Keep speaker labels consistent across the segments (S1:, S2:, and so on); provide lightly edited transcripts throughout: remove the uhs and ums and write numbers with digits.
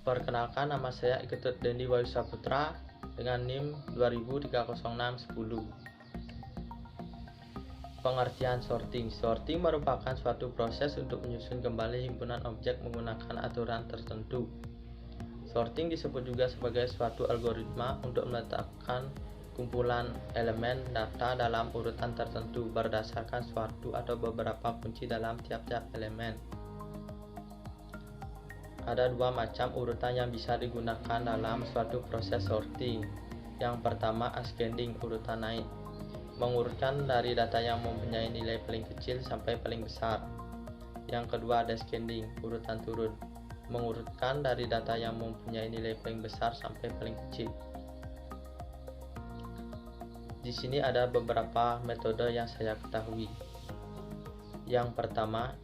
S1: Perkenalkan, nama saya Iketut Dendi Wahyu Saputra dengan NIM 20030610. Pengertian sorting. Sorting merupakan suatu proses untuk menyusun kembali himpunan objek menggunakan aturan tertentu. Sorting disebut juga sebagai suatu algoritma untuk meletakkan kumpulan elemen data dalam urutan tertentu berdasarkan suatu atau beberapa kunci dalam tiap-tiap elemen. Ada dua macam urutan yang bisa digunakan dalam suatu proses sorting. Yang pertama, ascending, urutan naik, mengurutkan dari data yang mempunyai nilai paling kecil sampai paling besar. Yang kedua, descending, urutan turun, mengurutkan dari data yang mempunyai nilai paling besar sampai paling kecil. Di sini ada beberapa metode yang saya ketahui. Yang pertama,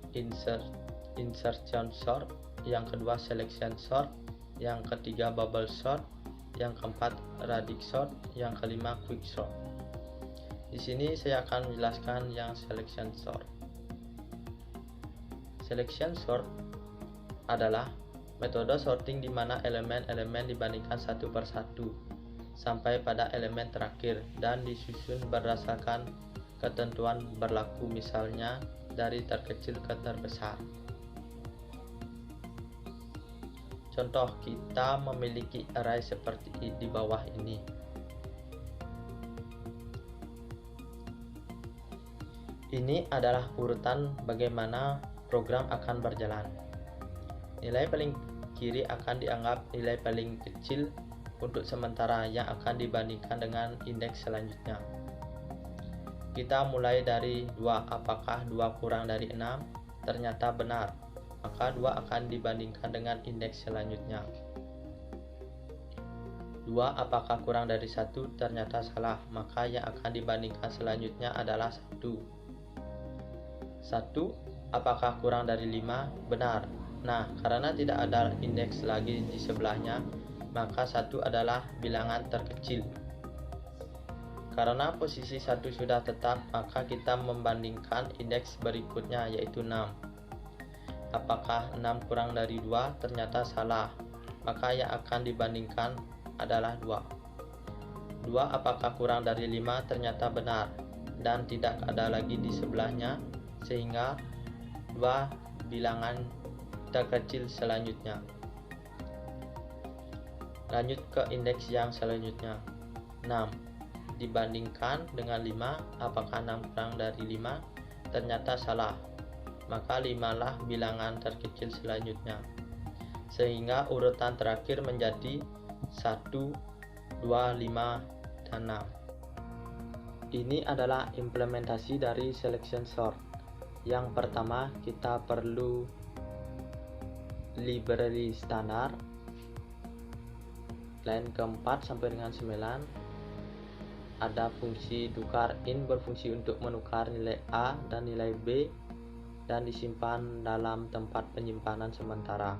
S1: insertion sort, yang kedua selection sort, yang ketiga bubble sort, yang keempat radix sort, yang kelima quick sort. Di sini saya akan menjelaskan yang selection sort. Selection sort adalah metode sorting di mana elemen-elemen dibandingkan satu per satu sampai pada elemen terakhir dan disusun berdasarkan ketentuan berlaku, misalnya dari terkecil ke terbesar. Contoh, kita memiliki array seperti di bawah ini. Ini adalah urutan bagaimana program akan berjalan. Nilai paling kiri akan dianggap nilai paling kecil untuk sementara yang akan dibandingkan dengan indeks selanjutnya. Kita mulai dari 2. Apakah 2 kurang dari 6? Ternyata benar, maka 2 akan dibandingkan dengan indeks selanjutnya. 2. Apakah kurang dari 1? Ternyata salah, maka yang akan dibandingkan selanjutnya adalah 1. 1. Apakah kurang dari 5? Benar. Nah, karena tidak ada indeks lagi di sebelahnya, maka 1 adalah bilangan terkecil. Karena posisi 1 sudah tetap, maka kita membandingkan indeks berikutnya, yaitu 6. Apakah 6 kurang dari 2? Ternyata salah, maka yang akan dibandingkan adalah 2. 2. Apakah kurang dari 5? Ternyata benar, dan tidak ada lagi di sebelahnya, sehingga 2 bilangan terkecil selanjutnya. Lanjut ke indeks yang selanjutnya, 6. Dibandingkan dengan 5, apakah 6 kurang dari 5? Ternyata salah, maka 5 lah bilangan terkecil selanjutnya, sehingga urutan terakhir menjadi 1, 2, 5, dan 6. Ini adalah implementasi dari selection sort. Yang pertama, kita perlu library standar. Line keempat sampai dengan 9 ada fungsi tukar in, berfungsi untuk menukar nilai A dan nilai B dan disimpan dalam tempat penyimpanan sementara.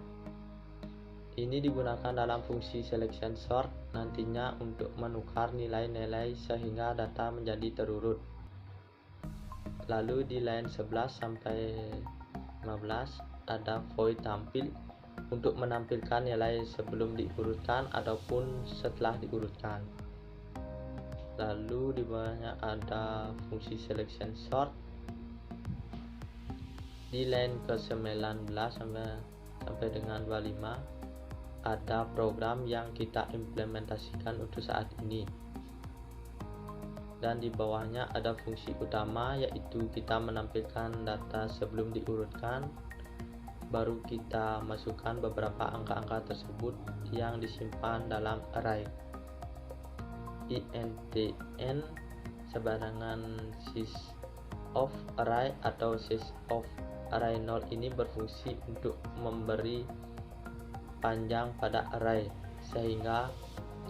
S1: Ini digunakan dalam fungsi selection sort nantinya untuk menukar nilai-nilai sehingga data menjadi terurut. Lalu di line 11 sampai 15 ada void tampil untuk menampilkan nilai sebelum diurutkan ataupun setelah diurutkan. Lalu di bawahnya ada fungsi selection sort. Di line ke-19 sampai dengan 25 ada program yang kita implementasikan untuk saat ini. Dan di bawahnya ada fungsi utama, yaitu kita menampilkan data sebelum diurutkan, baru kita masukkan beberapa angka-angka tersebut yang disimpan dalam array. INTN sebarangan sys of array atau sys of array 0 ini berfungsi untuk memberi panjang pada array, sehingga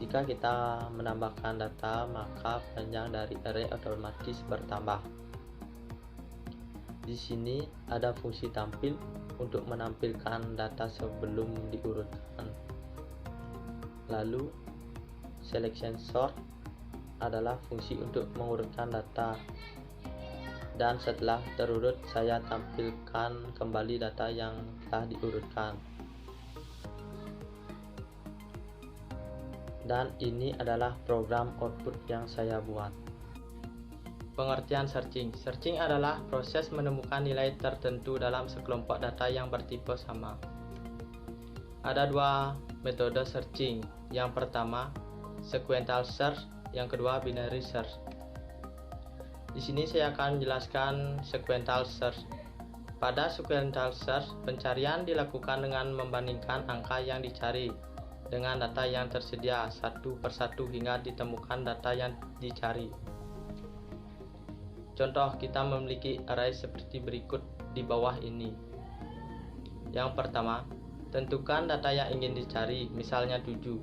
S1: jika kita menambahkan data maka panjang dari array otomatis bertambah. Di sini ada fungsi tampil untuk menampilkan data sebelum diurutkan. Lalu selection sort adalah fungsi untuk mengurutkan data, dan setelah terurut saya tampilkan kembali data yang telah diurutkan. dan ini adalah program output yang saya buat. Pengertian searching. Searching adalah proses menemukan nilai tertentu dalam sekelompok data yang bertipe sama. Ada dua metode searching. Yang pertama, sequential search, yang kedua binary search. Di sini saya akan menjelaskan sequential search. Pada sequential search, pencarian dilakukan dengan membandingkan angka yang dicari dengan data yang tersedia satu persatu hingga ditemukan data yang dicari. Contoh, kita memiliki array seperti berikut di bawah ini. Yang pertama, tentukan data yang ingin dicari, misalnya 7.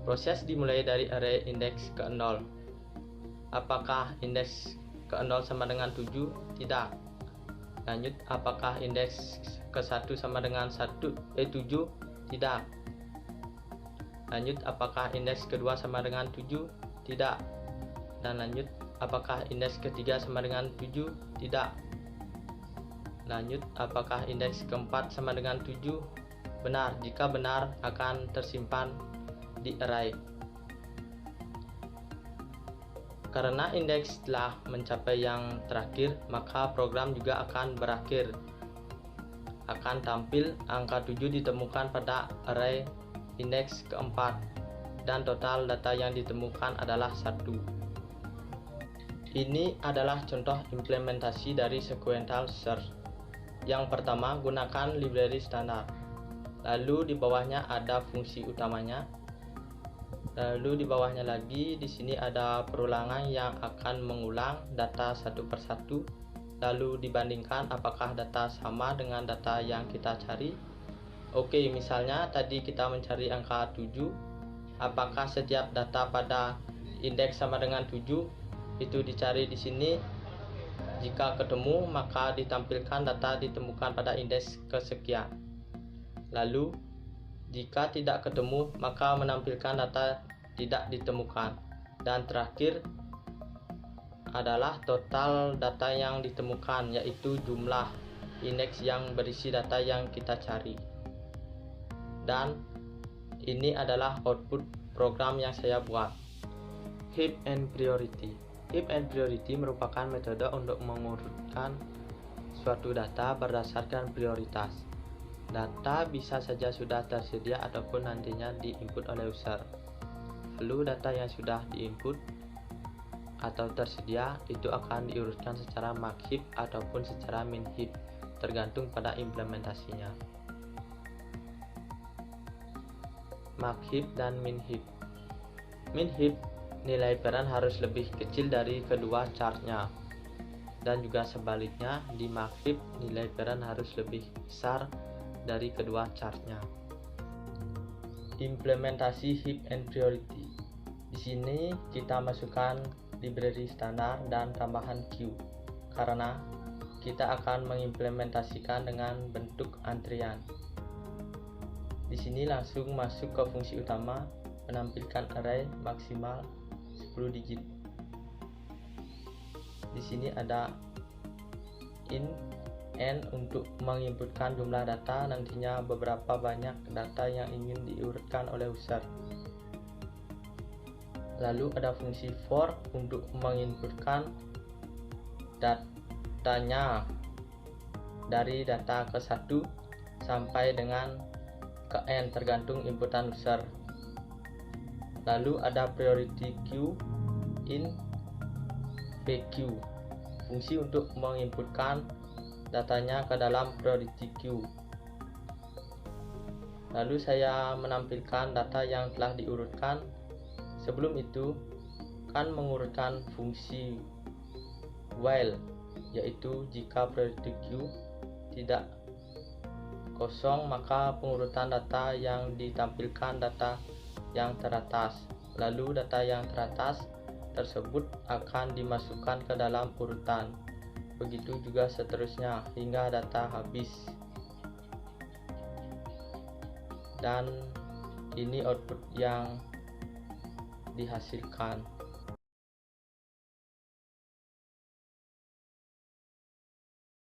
S1: Proses dimulai dari array indeks ke 0. Apakah indeks ke 0 sama dengan 7? Tidak. Lanjut, apakah indeks ke 1 sama dengan 7? Tidak. Lanjut, apakah indeks kedua sama dengan 7? Tidak. Dan lanjut, apakah indeks ketiga sama dengan 7? Tidak. Lanjut, apakah indeks keempat sama dengan 7? Benar. Jika benar, akan tersimpan di array. Karena indeks telah mencapai yang terakhir, maka program juga akan berakhir. Akan tampil angka 7 ditemukan pada array indeks keempat, dan total data yang ditemukan adalah 1. Ini adalah contoh implementasi dari sequential search. Yang pertama, gunakan library standar. Lalu di bawahnya ada fungsi utamanya. Lalu di bawahnya lagi, di sini ada perulangan yang akan mengulang data satu persatu. Lalu dibandingkan apakah data sama dengan data yang kita cari. Oke, misalnya tadi kita mencari angka 7. Apakah setiap data pada indeks sama dengan 7? Itu dicari di sini. Jika ketemu, maka ditampilkan data ditemukan pada indeks kesekian. Lalu jika tidak ketemu, maka menampilkan data tidak ditemukan. Dan terakhir adalah total data yang ditemukan, yaitu jumlah indeks yang berisi data yang kita cari. Dan ini adalah output program yang saya buat. Heap and priority. Heap and priority merupakan metode untuk mengurutkan suatu data berdasarkan prioritas. Data bisa saja sudah tersedia ataupun nantinya diinput oleh user. Lalu data yang sudah diinput atau tersedia itu akan diurutkan secara max heap ataupun secara min heap, tergantung pada implementasinya. Max heap dan min heap. Min heap, nilai parent harus lebih kecil dari kedua chartnya, dan juga sebaliknya di max heap nilai parent harus lebih besar dari kedua chartnya. Implementasi heap and priority. Di sini kita masukkan library standar dan tambahan queue, karena kita akan mengimplementasikan dengan bentuk antrian. Di sini langsung masuk ke fungsi utama, menampilkan array maksimal 10 digit. Di sini ada int n untuk menginputkan jumlah data, nantinya beberapa banyak data yang ingin diurutkan oleh user. Lalu ada fungsi for untuk menginputkan datanya dari data ke 1 sampai dengan ke n, tergantung inputan user. Lalu ada priority queue in pq, fungsi untuk menginputkan datanya ke dalam priority queue. Lalu saya menampilkan data yang telah diurutkan. Sebelum itu kan mengurutkan fungsi while, yaitu jika priority queue tidak kosong maka pengurutan data yang ditampilkan data yang teratas. Lalu data yang teratas tersebut akan dimasukkan ke dalam urutan. Begitu juga seterusnya hingga data habis. Dan ini output yang dihasilkan.